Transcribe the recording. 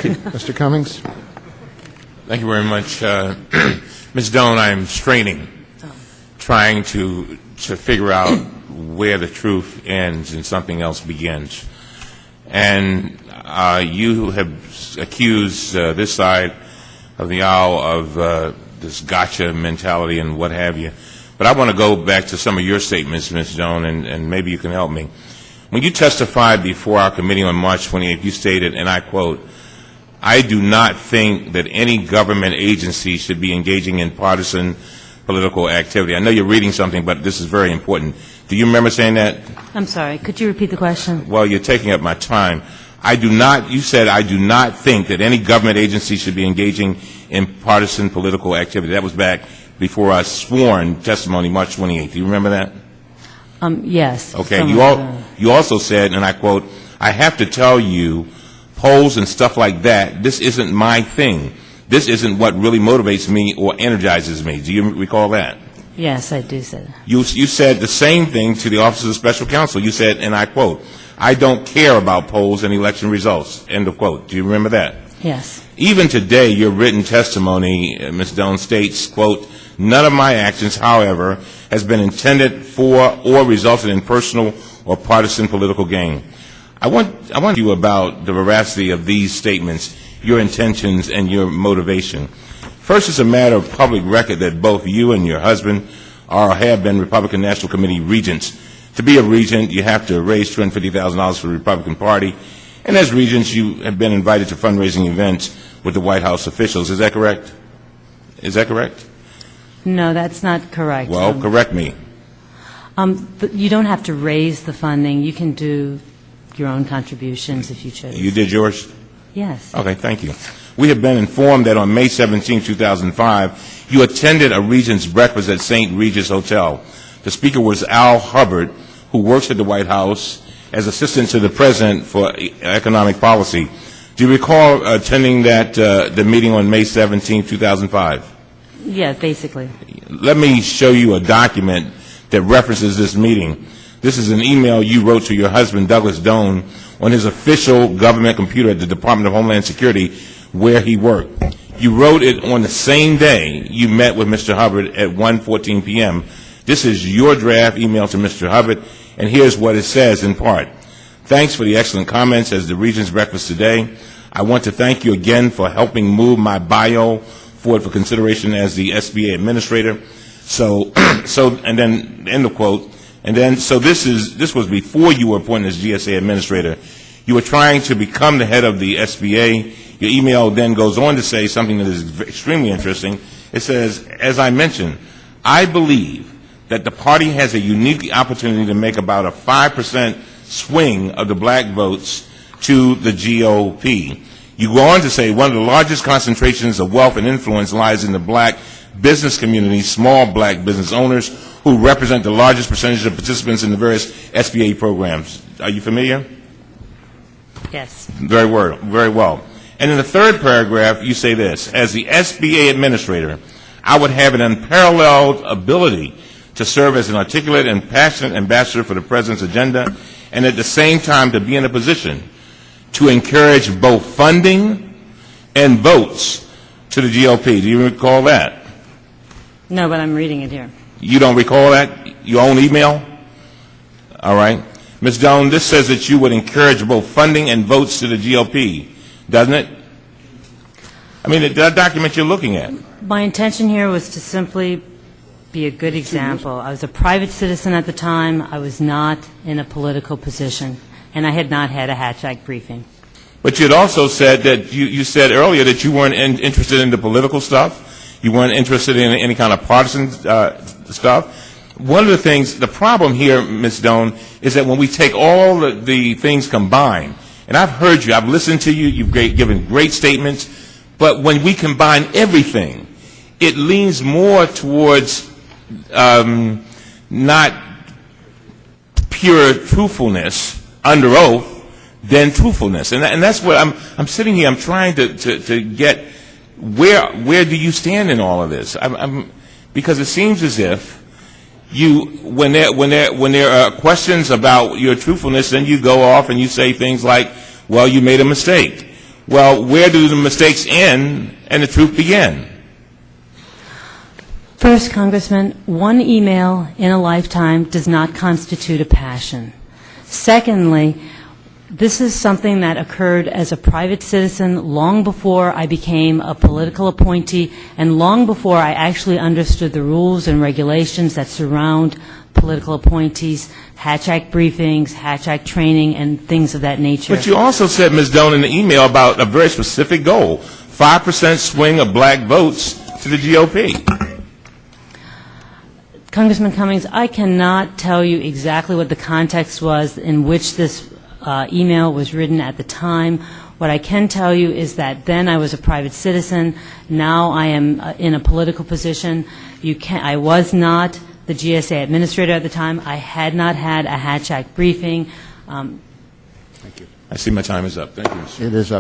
Mr. Cummings. Thank you very much. Ms. Doan, I'm straining, trying to figure out where the truth ends and something else begins. And you have accused this side of the aisle of this gotcha mentality and what have you. But I want to go back to some of your statements, Ms. Doan, and maybe you can help me. When you testified before our committee on March 28th, you stated, and I quote, "I do not think that any government agency should be engaging in partisan political activity." I know you're reading something, but this is very important. Do you remember saying that? I'm sorry. Could you repeat the question? Well, you're taking up my time. You said, "I do not think that any government agency should be engaging in partisan political activity." That was back before our sworn testimony, March 28th. Do you remember that? Yes. Okay. You also said, and I quote, "I have to tell you, polls and stuff like that, this isn't my thing. This isn't what really motivates me or energizes me." Do you recall that? Yes, I do say that. You said the same thing to the Office of the Special Counsel. You said, and I quote, "I don't care about polls and election results." End of quote. Do you remember that? Yes. Even today, your written testimony, Ms. Doan, states, quote, "None of my actions, however, has been intended for or resulted in personal or partisan political gain." I want you about the veracity of these statements, your intentions and your motivation. First, it's a matter of public record that both you and your husband have been Republican National Committee regents. To be a regent, you have to raise $250,000 for the Republican Party, and as regents, you have been invited to fundraising events with the White House officials. Is that correct? Is that correct? No, that's not correct. Well, correct me. You don't have to raise the funding. You can do your own contributions if you choose. You did yours? Yes. Okay, thank you. We have been informed that on May 17, 2005, you attended a Regents breakfast at St. Regis Hotel. The speaker was Al Hubbard, who works at the White House as assistant to the president for economic policy. Do you recall attending the meeting on May 17, 2005? Yeah, basically. Let me show you a document that references this meeting. This is an email you wrote to your husband, Douglas Doan, on his official government computer at the Department of Homeland Security where he worked. You wrote it on the same day you met with Mr. Hubbard at 1:14 p.m. This is your draft email to Mr. Hubbard, and here's what it says in part. "Thanks for the excellent comments as the Regents breakfast today. I want to thank you again for helping move my bio forward for consideration as the SBA Administrator." And then, end of quote. And then, so this was before you were appointed as GSA Administrator. You were trying to become the head of the SBA. Your email then goes on to say something that is extremely interesting. It says, "As I mentioned, I believe that the party has a unique opportunity to make about a 5% swing of the black votes to the GOP. You go on to say, "One of the largest concentrations of wealth and influence lies in the black business community, small black business owners who represent the largest percentage of participants in the various SBA programs." Are you familiar? Yes. Very well. And in the third paragraph, you say this: "As the SBA Administrator, I would have an unparalleled ability to serve as an articulate and passionate ambassador for the President's agenda, and at the same time to be in a position to encourage both funding and votes to the GOP." Do you recall that? No, but I'm reading it here. You don't recall that? Your own email? All right. Ms. Doan, this says that you would encourage both funding and votes to the GOP, doesn't it? I mean, that document you're looking at. My intention here was to simply be a good example. I was a private citizen at the time. I was not in a political position, and I had not had a Hatch Act briefing. But you had also said that you said earlier that you weren't interested in the political stuff. You weren't interested in any kind of partisan stuff. One of the things, the problem here, Ms. Doan, is that when we take all the things combined, and I've heard you, I've listened to you, you've given great statements, but when we combine everything, it leans more towards not pure truthfulness under oath than truthfulness. And that's what I'm sitting here, I'm trying to get, where do you stand in all of this? Because it seems as if when there are questions about your truthfulness, then you go off and you say things like, well, you made a mistake. Well, where do the mistakes end and the truth begin? First, Congressman, one email in a lifetime does not constitute a passion. Secondly, this is something that occurred as a private citizen long before I became a political appointee and long before I actually understood the rules and regulations that surround political appointees, Hatch Act briefings, Hatch Act training, and things of that nature. But you also said, Ms. Doan, in the email about a very specific goal, 5% swing of black votes to the GOP. Congressman Cummings, I cannot tell you exactly what the context was in which this email was written at the time. What I can tell you is that then I was a private citizen. Now I am in a political position. I was not the GSA Administrator at the time. I had not had a Hatch Act briefing. Thank you. I see my time is up. Thank you, Mr. It is up.